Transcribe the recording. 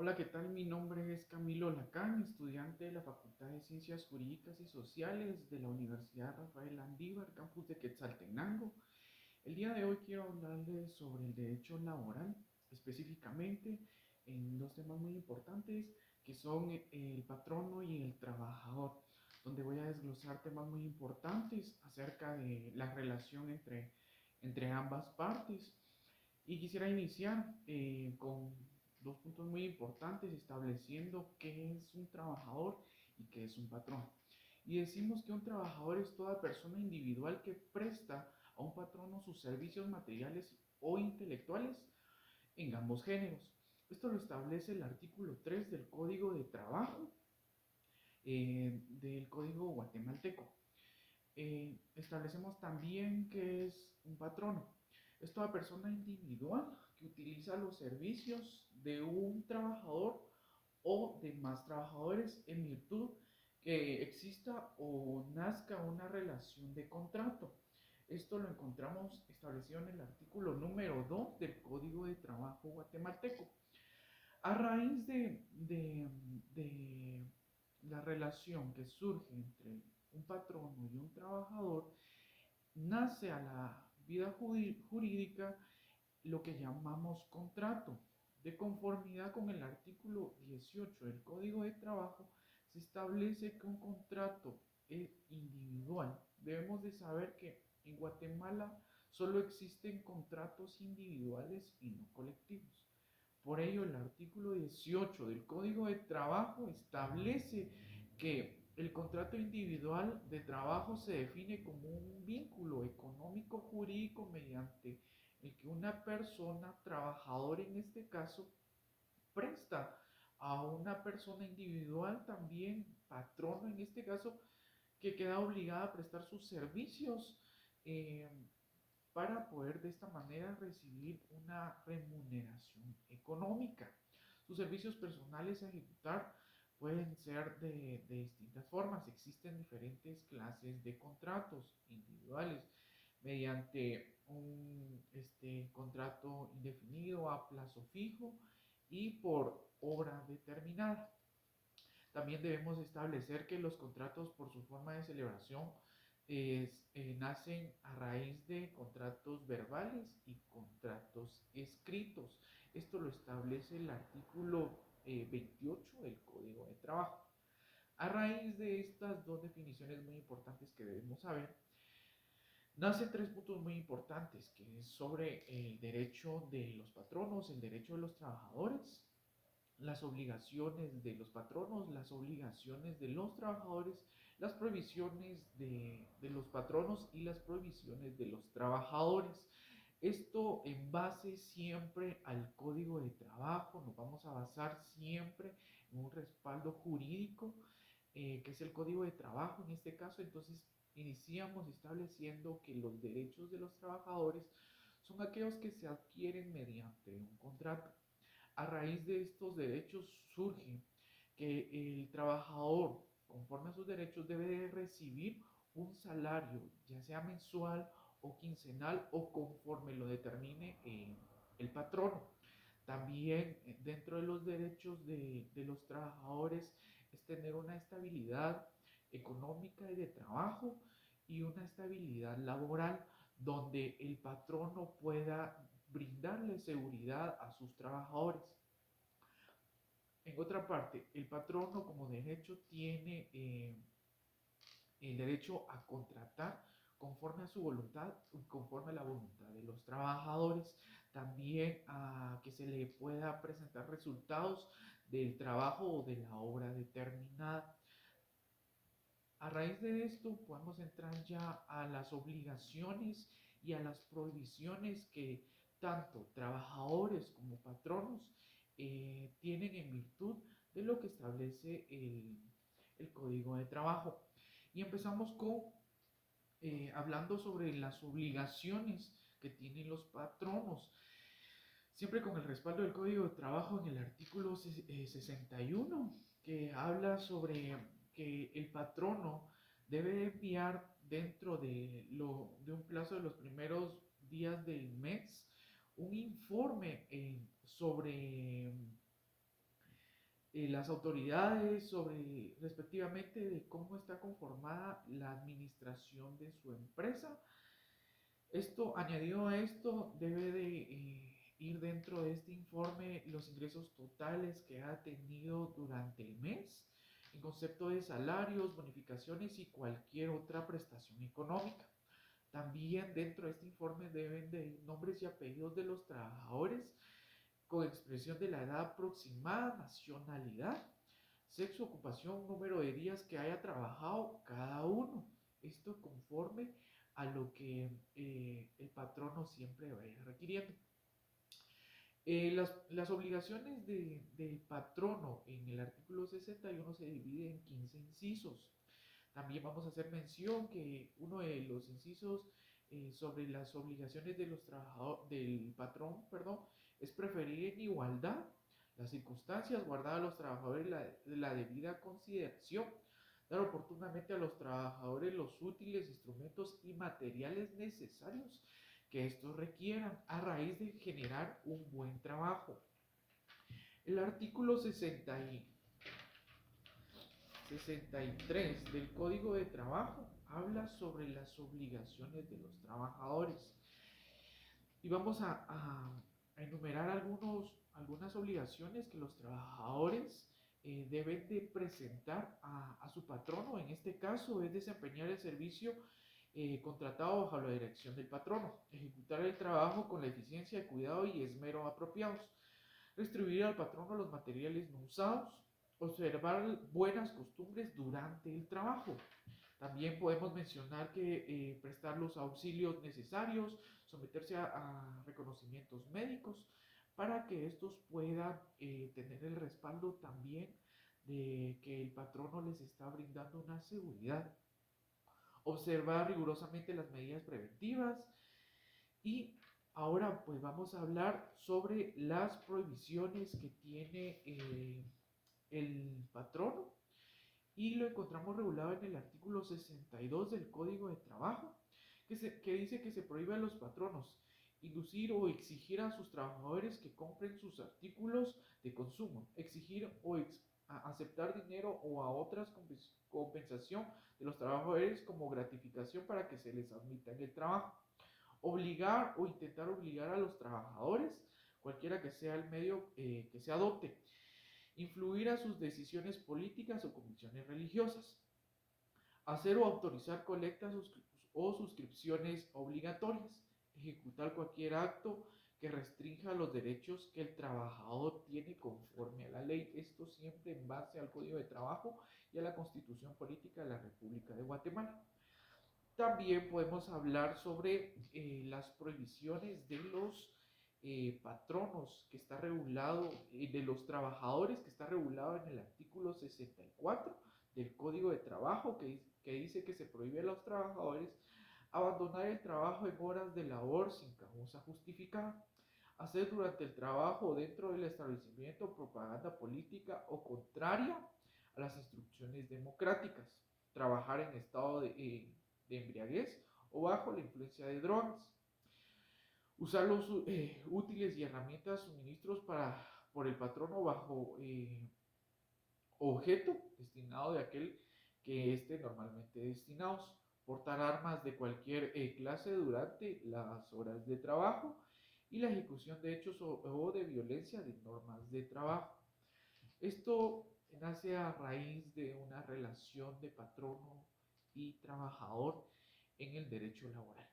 Hola, ¿qué tal? Mi nombre es Camilo Lacán, estudiante de la Facultad de Ciencias Jurídicas y Sociales de la Universidad Rafael Andívar, campus de Quetzaltenango. El día de hoy quiero hablarles sobre el derecho laboral, específicamente en dos temas muy importantes que son el patrono y el trabajador, donde voy a desglosar temas muy importantes acerca de la relación entre ambas partes. Y quisiera iniciar con dos puntos muy importantes, estableciendo qué es un trabajador y qué es un patrón. Y decimos que un trabajador es toda persona individual que presta a un patrono sus servicios materiales o intelectuales en ambos géneros. Esto lo establece el artículo 3 del Código de Trabajo del Código Guatemalteco. Establecemos también que es un patrono. Es toda persona individual que utiliza los servicios de un trabajador o de más trabajadores en virtud que exista o nazca una relación de contrato. Esto lo encontramos establecido en el artículo número 2 del Código de Trabajo guatemalteco. A raíz de la relación que surge entre un patrono y un trabajador, nace a la vida jurídica lo que llamamos contrato. De conformidad con el artículo 18 del Código de Trabajo, se establece que un contrato es individual. Debemos de saber que en Guatemala solo existen contratos individuales y no colectivos. Por ello, el artículo 18 del Código de Trabajo establece que el contrato individual de trabajo se define como un vínculo económico jurídico mediante el que una persona, trabajador en este caso, presta a una persona individual, también patrono en este caso, que queda obligada a prestar sus servicios eh, para poder de esta manera recibir una remuneración económica. Sus servicios personales a ejecutar pueden ser de distintas formas. Existen diferentes clases de contratos individuales mediante un contrato indefinido a plazo fijo y por obra determinada. También debemos establecer que los contratos por su forma de celebración nacen a raíz de contratos verbales y contratos escritos. Esto lo establece el artículo 28 del Código de Trabajo. A raíz de estas dos definiciones muy importantes que debemos saber, nacen tres puntos muy importantes, que es sobre el derecho de los patronos, el derecho de los trabajadores, las obligaciones de los patronos, las obligaciones de los trabajadores, las prohibiciones de los patronos y las prohibiciones de los trabajadores. Esto en base siempre al código de trabajo, nos vamos a basar siempre en un respaldo jurídico, que es el código de trabajo en este caso. Entonces iniciamos estableciendo que los derechos de los trabajadores son aquellos que se adquieren mediante un contrato. A raíz de estos derechos surge que el trabajador, conforme a sus derechos, debe de recibir un salario, ya sea mensual o quincenal o conforme lo determine el patrono. También dentro de los derechos de los trabajadores es tener una estabilidad económica y de trabajo y una estabilidad laboral donde el patrono pueda brindarle seguridad a sus trabajadores. En otra parte, el patrono como derecho tiene el derecho a contratar conforme a su voluntad, conforme a la voluntad de los trabajadores, también a que se le pueda presentar resultados del trabajo o de la obra determinada. A raíz de esto podemos entrar ya a las obligaciones y a las prohibiciones que tanto trabajadores como patronos tienen en virtud de lo que establece el Código de Trabajo. Y empezamos con hablando sobre las obligaciones que tienen los patronos, siempre con el respaldo del Código de Trabajo en el artículo 61, que habla sobre que el patrono debe enviar dentro de un plazo de los primeros días del mes un informe sobre las autoridades sobre respectivamente de cómo está conformada la administración de su empresa. Esto, añadido a esto, debe de ir dentro de este informe los ingresos totales que ha tenido durante el mes, en concepto de salarios, bonificaciones y cualquier otra prestación económica. También dentro de este informe deben de ir nombres y apellidos de los trabajadores con expresión de la edad aproximada, nacionalidad, sexo, ocupación, número de días que haya trabajado cada uno. Esto conforme a lo que el patrono siempre vaya requiriendo. Las obligaciones del patrono en el artículo 61 se divide en 15 incisos. También vamos a hacer mención que uno de los incisos sobre las obligaciones de los trabajadores, del patrón, perdón, es preferir en igualdad las circunstancias, guardar a los trabajadores la debida consideración, dar oportunamente a los trabajadores los útiles, instrumentos y materiales necesarios que estos requieran a raíz de generar un buen trabajo. El artículo 63 del Código de Trabajo habla sobre las obligaciones de los trabajadores. Y vamos a enumerar algunas obligaciones que los trabajadores deben de presentar a su patrono. En este caso es desempeñar el servicio contratado bajo la dirección del patrono, ejecutar el trabajo con la eficiencia, cuidado y esmero apropiados, distribuir al patrono los materiales no usados, observar buenas costumbres durante el trabajo. También podemos mencionar que prestar los auxilios necesarios, someterse a reconocimientos médicos para que estos puedan tener el respaldo también de que el patrono les está brindando una seguridad. Observar rigurosamente las medidas preventivas y ahora pues vamos a hablar sobre las prohibiciones que tiene el patrono y lo encontramos regulado en el artículo 62 del Código de Trabajo, que dice que se prohíbe a los patronos inducir o exigir a sus trabajadores que compren sus artículos de consumo, exigir o aceptar dinero o a otras compensación de los trabajadores como gratificación para que se les admita en el trabajo, obligar o intentar obligar a los trabajadores, cualquiera que sea el medio que se adopte, influir a sus decisiones políticas o convicciones religiosas, hacer o autorizar colectas o suscripciones obligatorias, ejecutar cualquier acto que restrinja los derechos que el trabajador tiene conforme a la ley. Esto siempre en base al Código de Trabajo y a la Constitución Política de la República de Guatemala. También podemos hablar sobre las prohibiciones de los patronos que está regulado, de los trabajadores que está regulado en el artículo 64 del Código de Trabajo que dice que se prohíbe a los trabajadores abandonar el trabajo en horas de labor sin causa justificada, hacer durante el trabajo o dentro del establecimiento propaganda política o contraria a las instrucciones democráticas, trabajar en estado de embriaguez o bajo la influencia de drogas, usar los útiles y herramientas suministros por el patrono bajo objeto destinado de aquel que esté normalmente destinados, portar armas de cualquier clase durante las horas de trabajo y la ejecución de hechos o de violencia de normas de trabajo. Esto nace a raíz de una relación de patrono y trabajador en el derecho laboral.